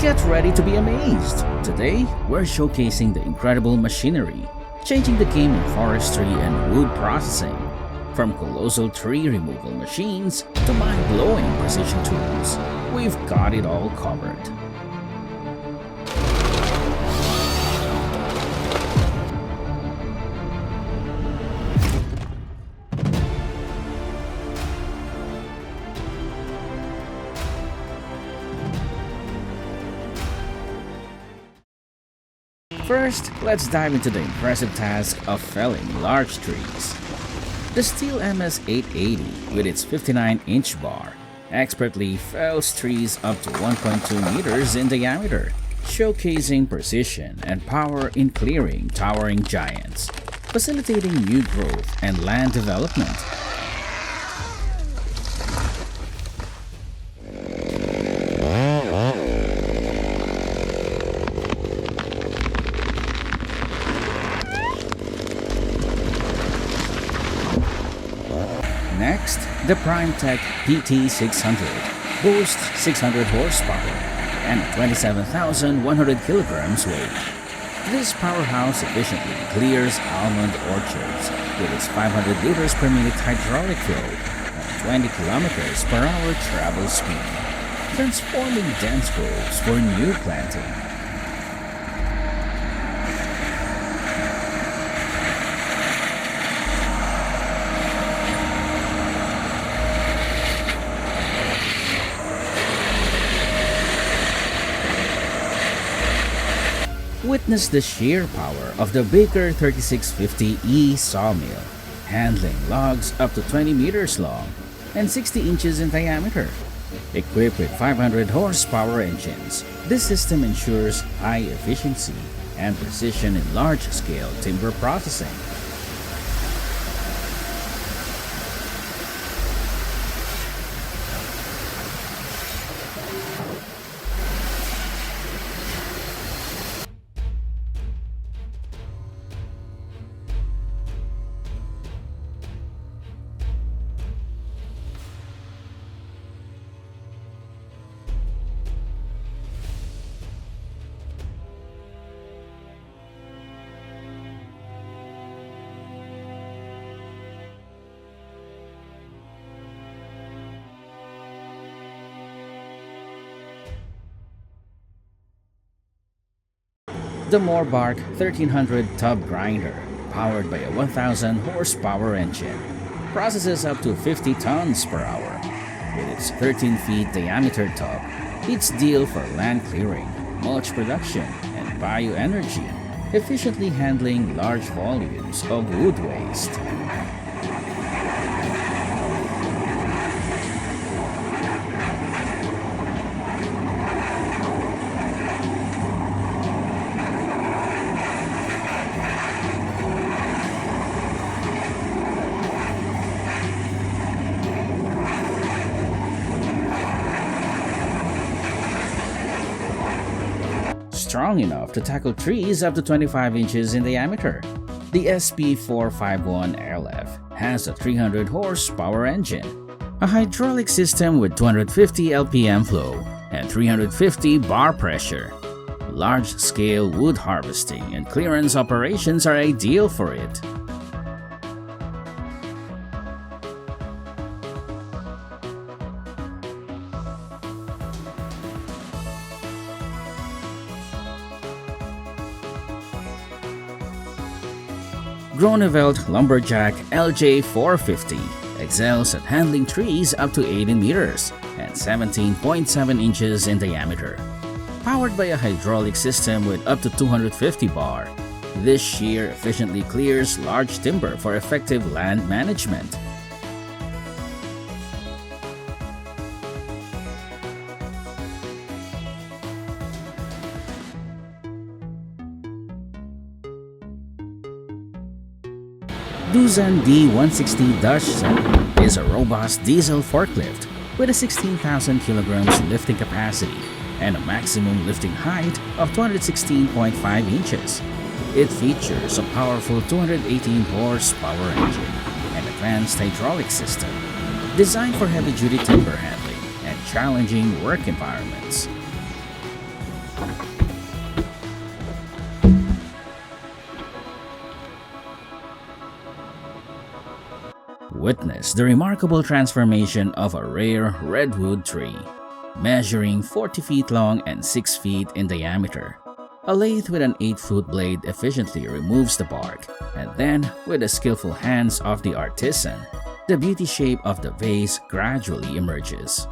Get ready to be amazed! Today, we're showcasing the incredible machinery, changing the game in forestry and wood processing. From colossal tree removal machines to mind-blowing precision tools, we've got it all covered. First, let's dive into the impressive task of felling large trees. The steel MS-880, with its 59-inch bar, expertly fells trees up to 1.2 meters in diameter, showcasing precision and power in clearing towering giants, facilitating new growth and land development. Next, the PrimeTech PT600 boasts 600 horsepower and 27,100 kilograms weight. This powerhouse efficiently clears almond orchards with its 500 liters per minute hydraulic flow and 20 kilometers per hour travel speed, transforming dense groves for new planting. Witness the sheer power of the Baker 3650E sawmill, handling logs up to 20 meters long and 60 inches in diameter. Equipped with 500 horsepower engines, this system ensures high efficiency and precision in large-scale timber processing. The Moorbark 1300 tub grinder, powered by a 1000 horsepower engine, processes up to 50 tons per hour. With its 13 feet diameter tub, it's ideal for land clearing, mulch production, and bioenergy, efficiently handling large volumes of wood waste. Strong enough to tackle trees up to 25 inches in diameter. The SP451LF has a 300 horsepower engine, a hydraulic system with 250 LPM flow and 350 bar pressure. Large-scale wood harvesting and clearance operations are ideal for it. Groeneveld Lumberjack LJ450 excels at handling trees up to 18 meters and 17.7 inches in diameter. Powered by a hydraulic system with up to 250 bar, this shear efficiently clears large timber for effective land management. Doosan D160-7 is a robust diesel forklift with a 16,000 kilograms lifting capacity and a maximum lifting height of 216.5 inches. It features a powerful 218 horsepower engine and advanced hydraulic system designed for heavy-duty timber handling and challenging work environments. Witness the remarkable transformation of a rare redwood tree, measuring 40 feet long and 6 feet in diameter. A lathe with an 8-foot blade efficiently removes the bark, and then, with the skillful hands of the artisan, the beauty shape of the vase gradually emerges.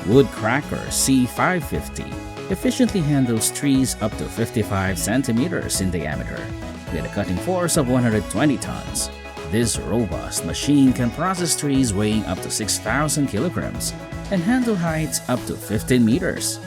Woodcracker C550 efficiently handles trees up to 55 centimeters in diameter with a cutting force of 120 tons. This robust machine can process trees weighing up to 6,000 kilograms and handle heights up to 15 meters.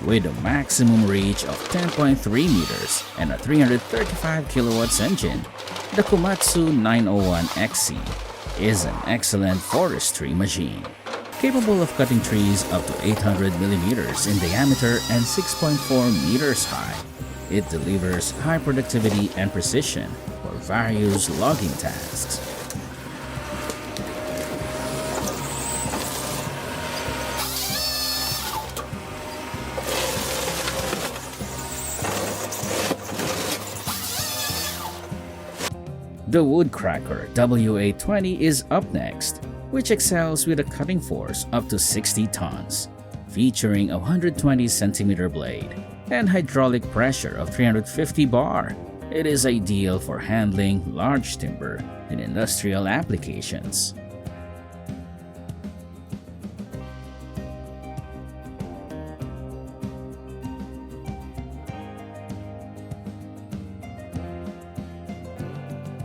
With a maximum reach of 10.3 meters and a 335 kilowatts engine, the Komatsu 901XC is an excellent forestry machine, capable of cutting trees up to 800 millimeters in diameter and 6.4 meters high. It delivers high productivity and precision for various logging tasks. The Woodcracker W820 is up next, which excels with a cutting force up to 60 tons, featuring a 120 centimeter blade and hydraulic pressure of 350 bar. It is ideal for handling large timber in industrial applications.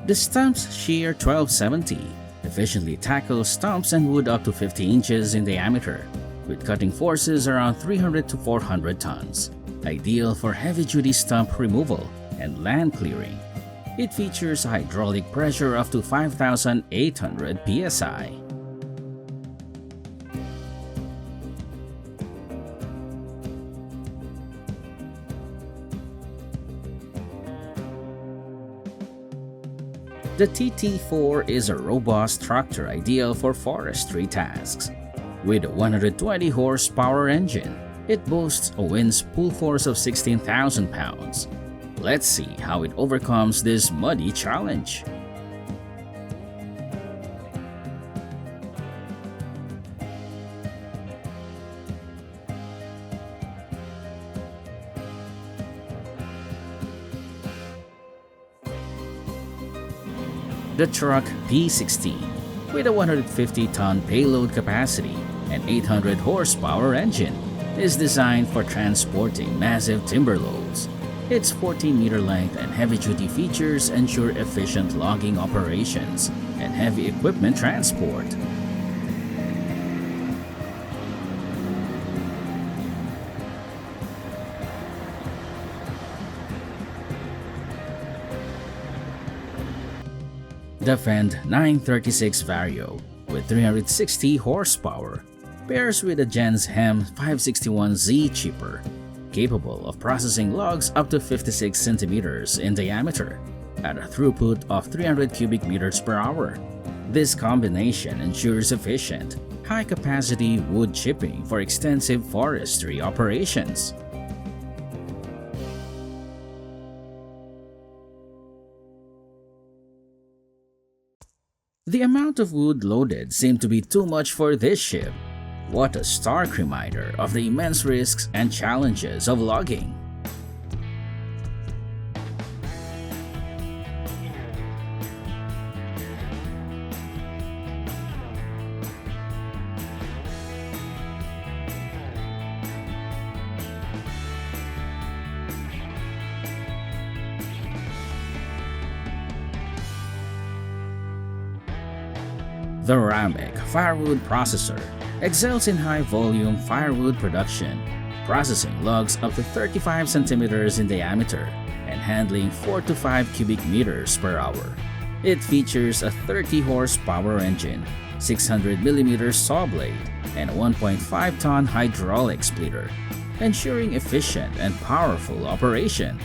The Stumps Shear 1270 efficiently tackles stumps and wood up to 50 inches in diameter, with cutting forces around 300 to 400 tons, ideal for heavy-duty stump removal and land clearing. It features a hydraulic pressure up to 5,800 psi. The TT4 is a robust tractor ideal for forestry tasks. With a 120 horsepower engine, it boasts a wind pull force of 16,000 pounds. Let's see how it overcomes this muddy challenge. The truck P16, with a 150-ton payload capacity and 800 horsepower engine, is designed for transporting massive timber loads. Its 14-meter length and heavy-duty features ensure efficient logging operations and heavy equipment transport. The Fend 936 Vario, with 360 horsepower, pairs with a Gens Hem 561Z chipper, capable of processing logs up to 56 centimeters in diameter at a throughput of 300 cubic meters per hour. This combination ensures efficient, high-capacity wood chipping for extensive forestry operations. The amount of wood loaded seemed to be too much for this ship. What a stark reminder of the immense risks and challenges of logging. The Ramic firewood processor excels in high-volume firewood production, processing logs up to 35 centimeters in diameter and handling 4 to 5 cubic meters per hour. It features a 30-horsepower engine, 600mm saw blade, and a 1.5-ton hydraulic splitter, ensuring efficient and powerful operation.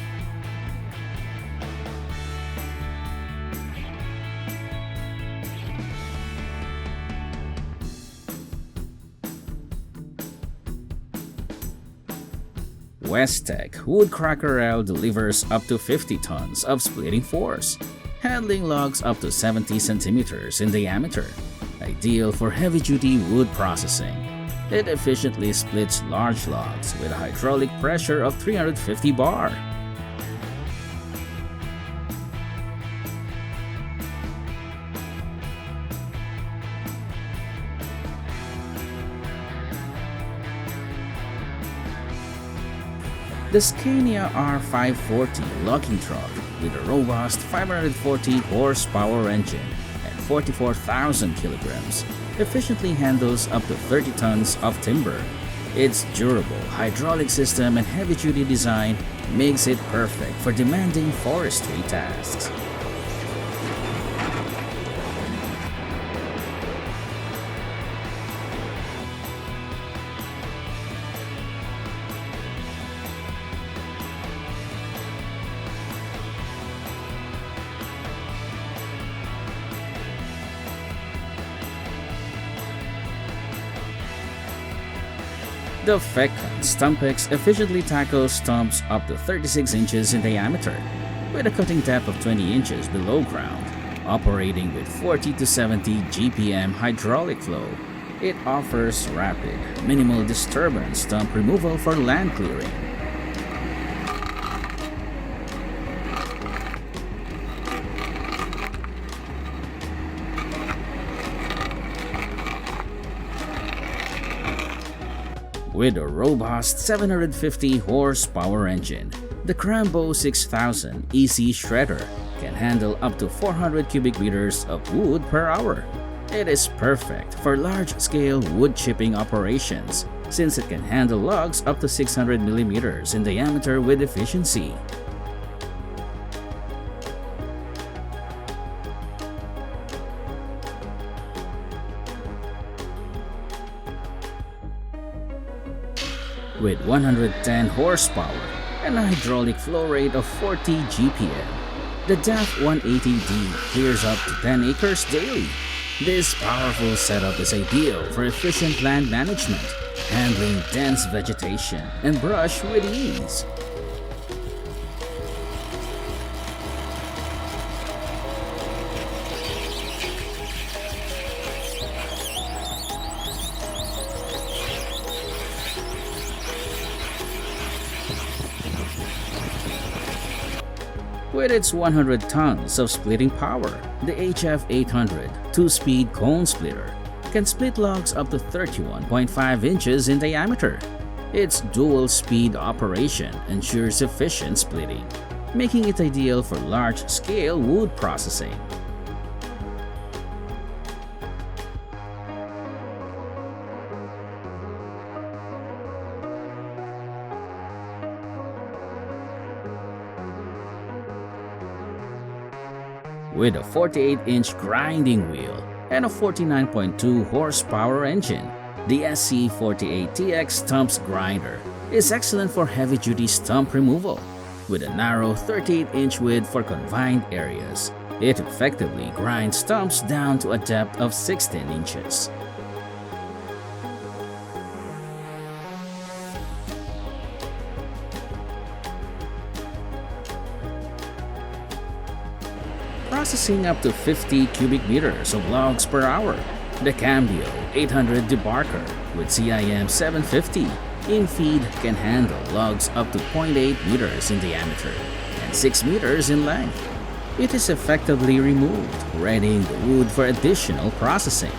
Westech Woodcracker L delivers up to 50 tons of splitting force, handling logs up to 70 centimeters in diameter, ideal for heavy-duty wood processing. It efficiently splits large logs with a hydraulic pressure of 350 bar. The Scania R540 logging truck with a robust 540 horsepower engine and 44,000 kilograms efficiently handles up to 30 tons of timber. Its durable hydraulic system and heavy-duty design makes it perfect for demanding forestry tasks. The Fecon Stumpex efficiently tackles stumps up to 36 inches in diameter, with a cutting depth of 20 inches below ground, operating with 40 to 70 GPM hydraulic flow. It offers rapid, minimal disturbance stump removal for land clearing. With a robust 750 horsepower engine, the Crambo 6000 EC Shredder can handle up to 400 cubic meters of wood per hour. It is perfect for large-scale wood chipping operations since it can handle logs up to 600 millimeters in diameter with efficiency. With 110 horsepower and a hydraulic flow rate of 40 GPM, the DAF 180D clears up to 10 acres daily. This powerful setup is ideal for efficient land management, handling dense vegetation and brush with ease. With its 100 tons of splitting power, the HF800 2-speed cone splitter can split logs up to 31.5 inches in diameter. Its dual-speed operation ensures efficient splitting, making it ideal for large-scale wood processing. With a 48-inch grinding wheel and a 49.2 horsepower engine, the SC48TX Stumps Grinder is excellent for heavy-duty stump removal. With a narrow 38-inch width for confined areas, it effectively grinds stumps down to a depth of 16 inches. processing up to 50 cubic meters of logs per hour. The Cambio 800 debarker with CIM 750 in feed can handle logs up to 0.8 meters in diameter and 6 meters in length. It is effectively removed, readying the wood for additional processing.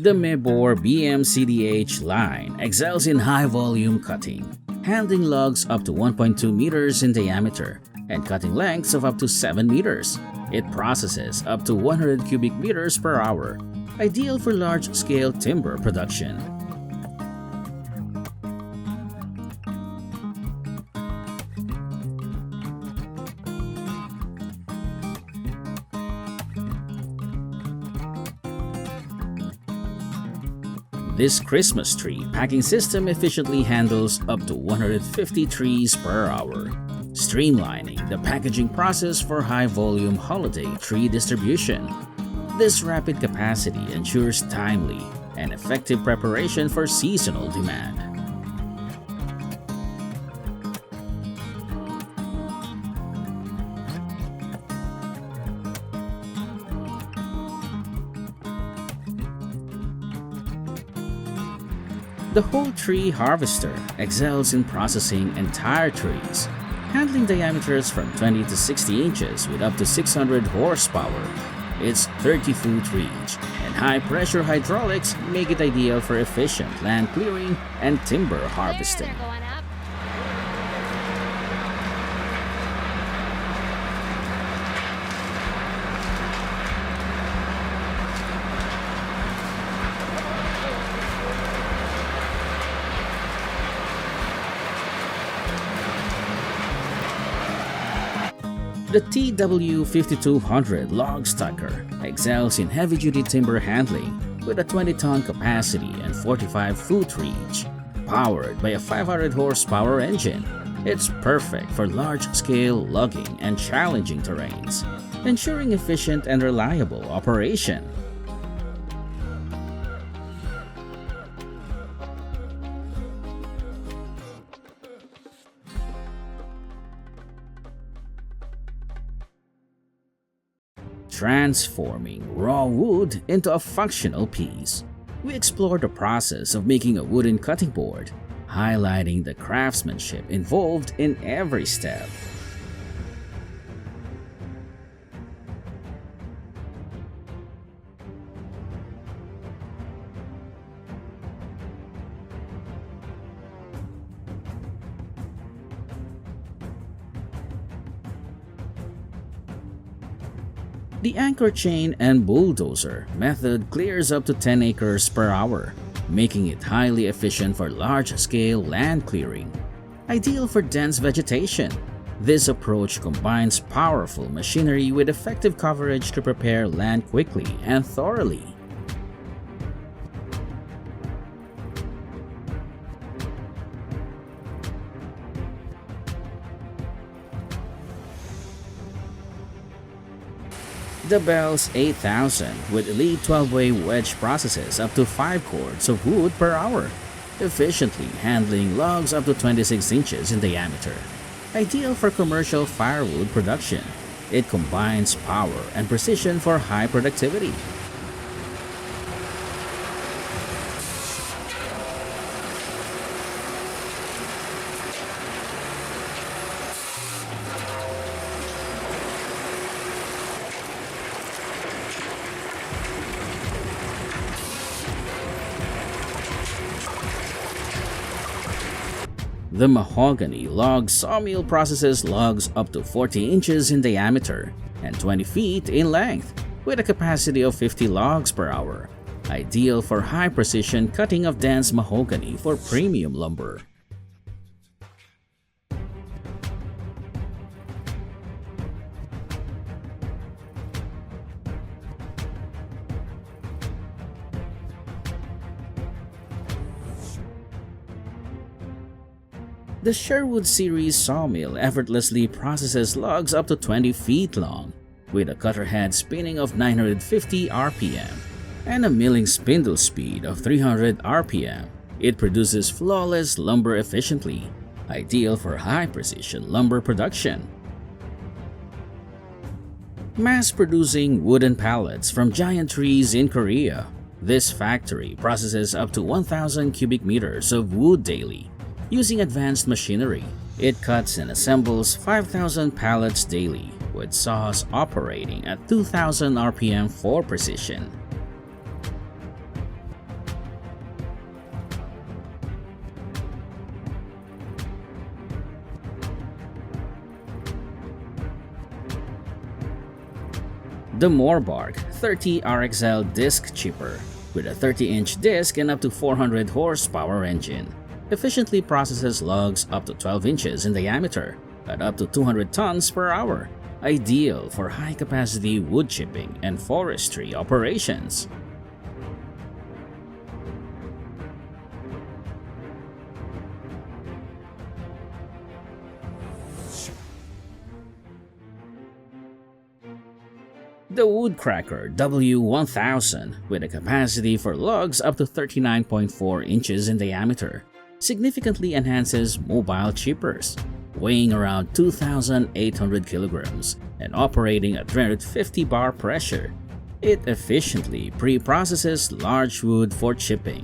The Mebor BMCDH line excels in high-volume cutting, handling logs up to 1.2 meters in diameter and cutting lengths of up to 7 meters. It processes up to 100 cubic meters per hour, ideal for large-scale timber production. This Christmas tree packing system efficiently handles up to 150 trees per hour, streamlining the packaging process for high-volume holiday tree distribution. This rapid capacity ensures timely and effective preparation for seasonal demand. The whole tree harvester excels in processing entire trees, handling diameters from 20 to 60 inches with up to 600 horsepower. Its 30-foot reach and high-pressure hydraulics make it ideal for efficient land clearing and timber harvesting. The TW5200 log stacker excels in heavy-duty timber handling with a 20-ton capacity and 45-foot reach. Powered by a 500 horsepower engine, it's perfect for large-scale logging and challenging terrains, ensuring efficient and reliable operation. Transforming raw wood into a functional piece. We explore the process of making a wooden cutting board, highlighting the craftsmanship involved in every step. The anchor chain and bulldozer method clears up to 10 acres per hour, making it highly efficient for large-scale land clearing. Ideal for dense vegetation, this approach combines powerful machinery with effective coverage to prepare land quickly and thoroughly. The Bell's 8000 with elite 12-way wedge processes up to 5 cords of wood per hour, efficiently handling logs up to 26 inches in diameter. Ideal for commercial firewood production, it combines power and precision for high productivity. The mahogany log sawmill processes logs up to 40 inches in diameter and 20 feet in length with a capacity of 50 logs per hour. Ideal for high-precision cutting of dense mahogany for premium lumber. The Sherwood series sawmill effortlessly processes logs up to 20 feet long, with a cutter head spinning of 950 RPM and a milling spindle speed of 300 RPM. It produces flawless lumber efficiently, ideal for high-precision lumber production. Mass-producing wooden pallets from giant trees in Korea. This factory processes up to 1,000 cubic meters of wood daily. Using advanced machinery, it cuts and assembles 5,000 pallets daily, with saws operating at 2,000 RPM for precision. The Morbark 30 RXL disc chipper, with a 30-inch disc and up to 400 horsepower engine, efficiently processes logs up to 12 inches in diameter at up to 200 tons per hour, ideal for high-capacity wood chipping and forestry operations. The Woodcracker W1000, with a capacity for logs up to 39.4 inches in diameter, significantly enhances mobile chippers, weighing around 2,800 kilograms and operating at 350 bar pressure. It efficiently pre-processes large wood for chipping.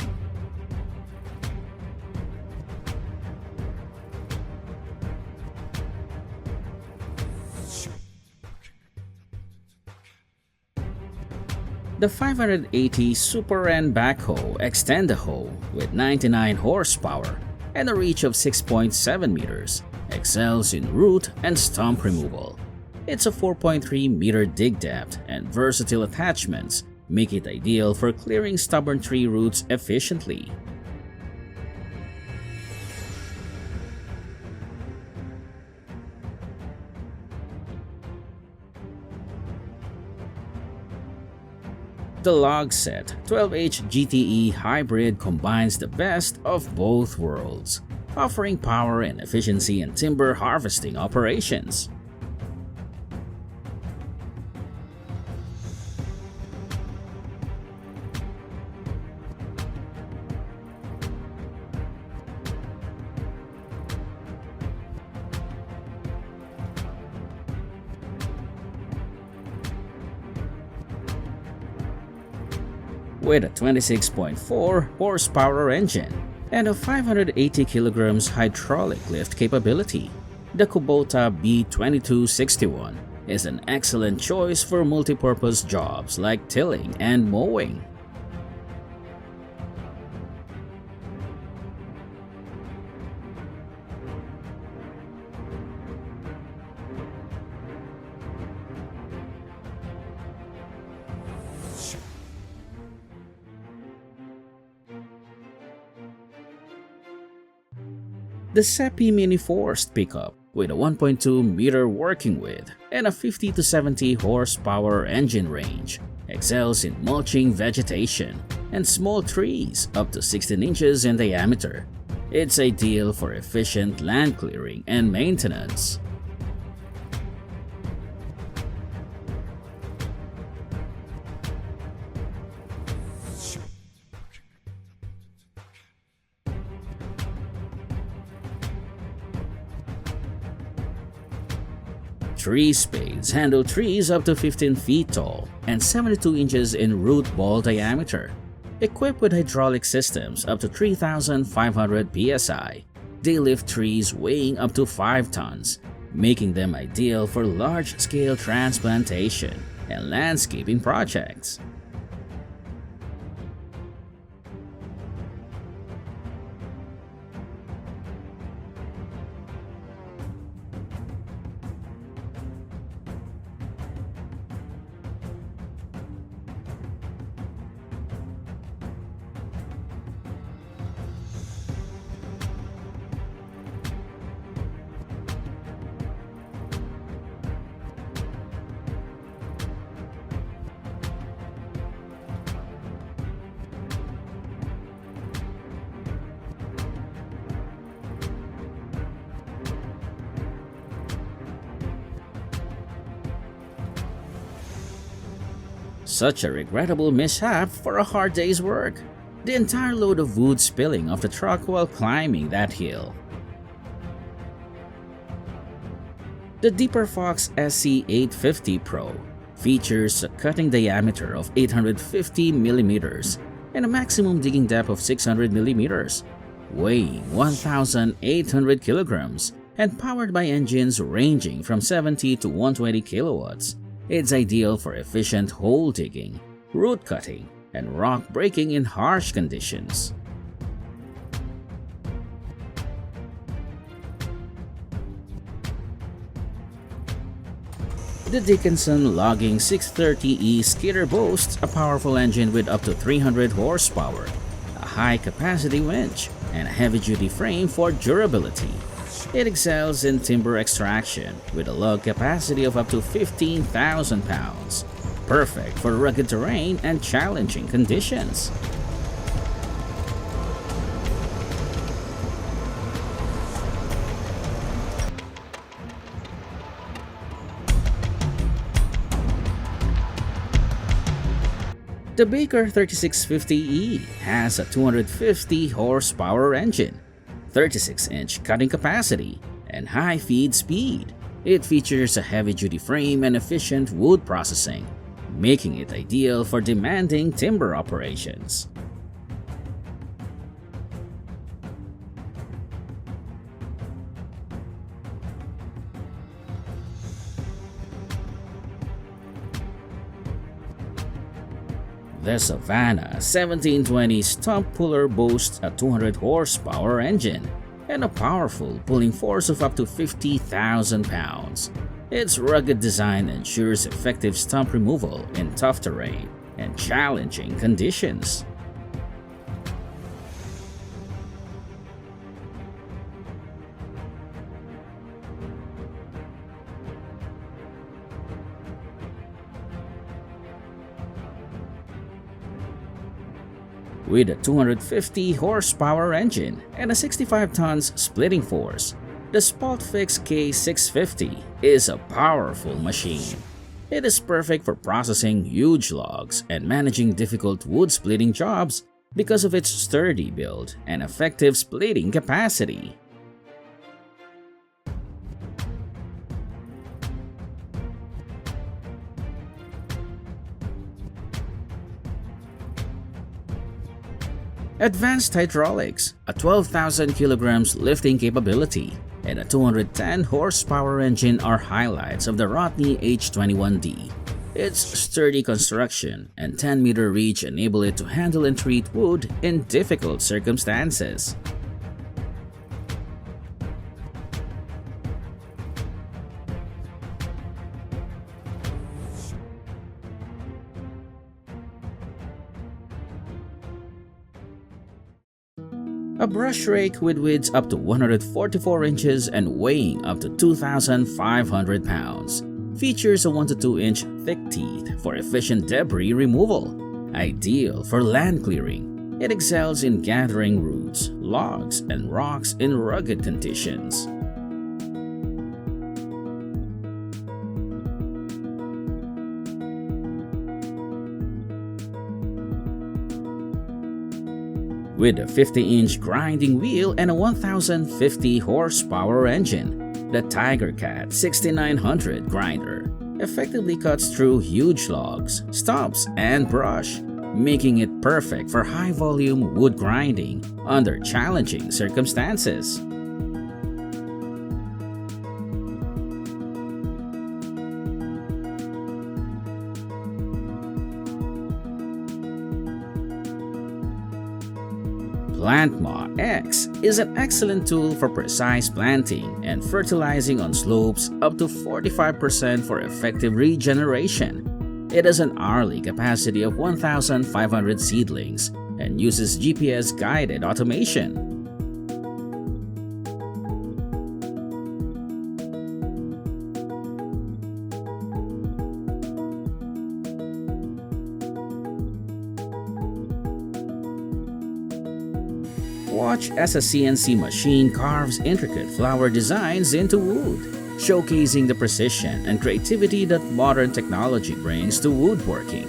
The 580 Super N backhoe Extend-A-Hoe, with 99 horsepower and a reach of 6.7 meters, excels in root and stump removal. Its a 4.3 meter dig depth and versatile attachments make it ideal for clearing stubborn tree roots efficiently. The Logset 12H GTE Hybrid combines the best of both worlds, offering power and efficiency in timber harvesting operations. With a 26.4 horsepower engine and a 580 kilograms hydraulic lift capability, the Kubota B2261 is an excellent choice for multipurpose jobs like tilling and mowing. The Seppi Mini Forced Pickup, with a 1.2 meter working width and a 50 to 70 horsepower engine range, excels in mulching vegetation and small trees up to 16 inches in diameter. It's ideal for efficient land clearing and maintenance. Tree spades handle trees up to 15 feet tall and 72 inches in root ball diameter. Equipped with hydraulic systems up to 3,500 psi, they lift trees weighing up to 5 tons, making them ideal for large-scale transplantation and landscaping projects. Such a regrettable mishap for a hard day's work. The entire load of wood spilling off the truck while climbing that hill. The Deeper Fox SC850 Pro features a cutting diameter of 850 mm and a maximum digging depth of 600 mm, weighing 1,800 kilograms and powered by engines ranging from 70 to 120 kilowatts. It's ideal for efficient hole digging, root cutting, and rock breaking in harsh conditions. The Dickinson Logging 630E skidder boasts a powerful engine with up to 300 horsepower, a high-capacity winch, and a heavy-duty frame for durability. It excels in timber extraction with a log capacity of up to 15,000 pounds, perfect for rugged terrain and challenging conditions. The Baker 3650E has a 250 horsepower engine, 36-inch cutting capacity, and high feed speed. It features a heavy-duty frame and efficient wood processing, making it ideal for demanding timber operations. The Savannah 1720 stump puller boasts a 200 horsepower engine and a powerful pulling force of up to 50,000 pounds. Its rugged design ensures effective stump removal in tough terrain and challenging conditions. With a 250 horsepower engine and a 65 tons splitting force, the Spaltfix K650 is a powerful machine. It is perfect for processing huge logs and managing difficult wood splitting jobs because of its sturdy build and effective splitting capacity. Advanced hydraulics, a 12,000 kilograms lifting capability, and a 210 horsepower engine are highlights of the Rotney H21D. Its sturdy construction and 10-meter reach enable it to handle and treat wood in difficult circumstances. A brush rake with widths up to 144 inches and weighing up to 2,500 pounds features a 1 to 2 inch thick teeth for efficient debris removal. Ideal for land clearing, it excels in gathering roots, logs, and rocks in rugged conditions. With a 50-inch grinding wheel and a 1,050 horsepower engine, the Tiger Cat 6900 grinder effectively cuts through huge logs, stumps, and brush, making it perfect for high-volume wood grinding under challenging circumstances. PlantMaw X is an excellent tool for precise planting and fertilizing on slopes up to 45% for effective regeneration. It has an hourly capacity of 1,500 seedlings and uses GPS-guided automation. Watch as a CNC machine carves intricate flower designs into wood, showcasing the precision and creativity that modern technology brings to woodworking.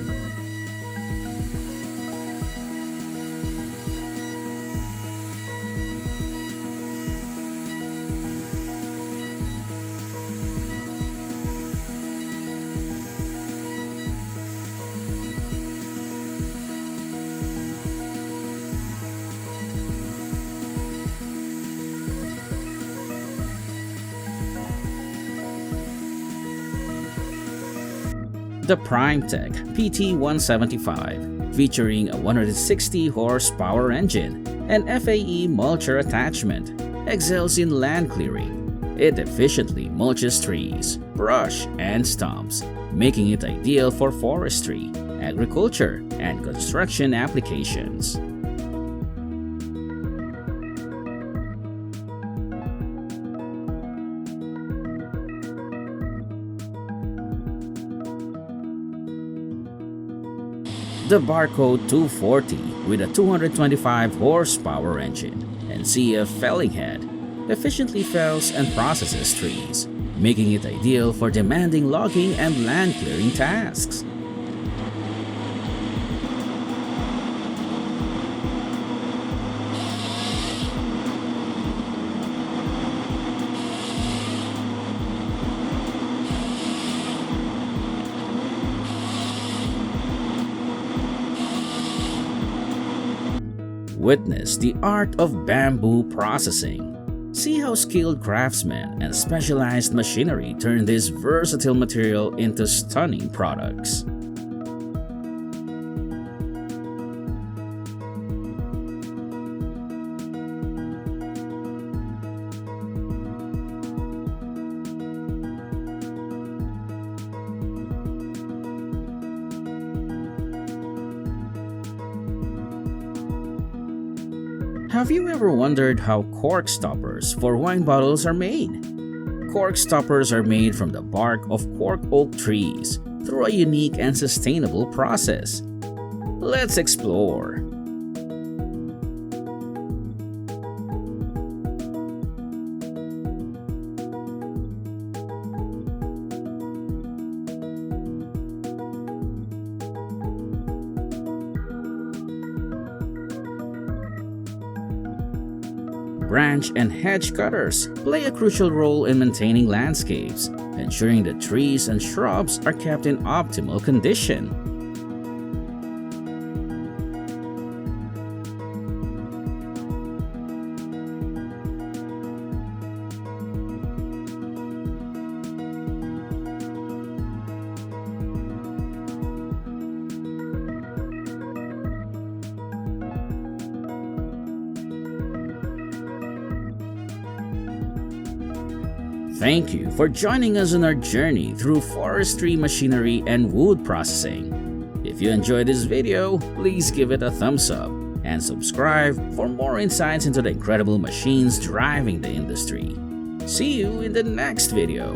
The PrimeTech PT-175, featuring a 160 horsepower engine and FAE mulcher attachment, excels in land clearing. It efficiently mulches trees, brush, and stumps, making it ideal for forestry, agriculture, and construction applications. The Barcode 240 with a 225 horsepower engine and CF felling head efficiently fells and processes trees, making it ideal for demanding logging and land clearing tasks. Witness the art of bamboo processing. See how skilled craftsmen and specialized machinery turn this versatile material into stunning products. Have you ever wondered how cork stoppers for wine bottles are made? Cork stoppers are made from the bark of cork oak trees through a unique and sustainable process. Let's explore. Branch and hedge cutters play a crucial role in maintaining landscapes, ensuring that trees and shrubs are kept in optimal condition. Thank you for joining us on our journey through forestry machinery and wood processing. If you enjoyed this video, please give it a thumbs up and subscribe for more insights into the incredible machines driving the industry. See you in the next video.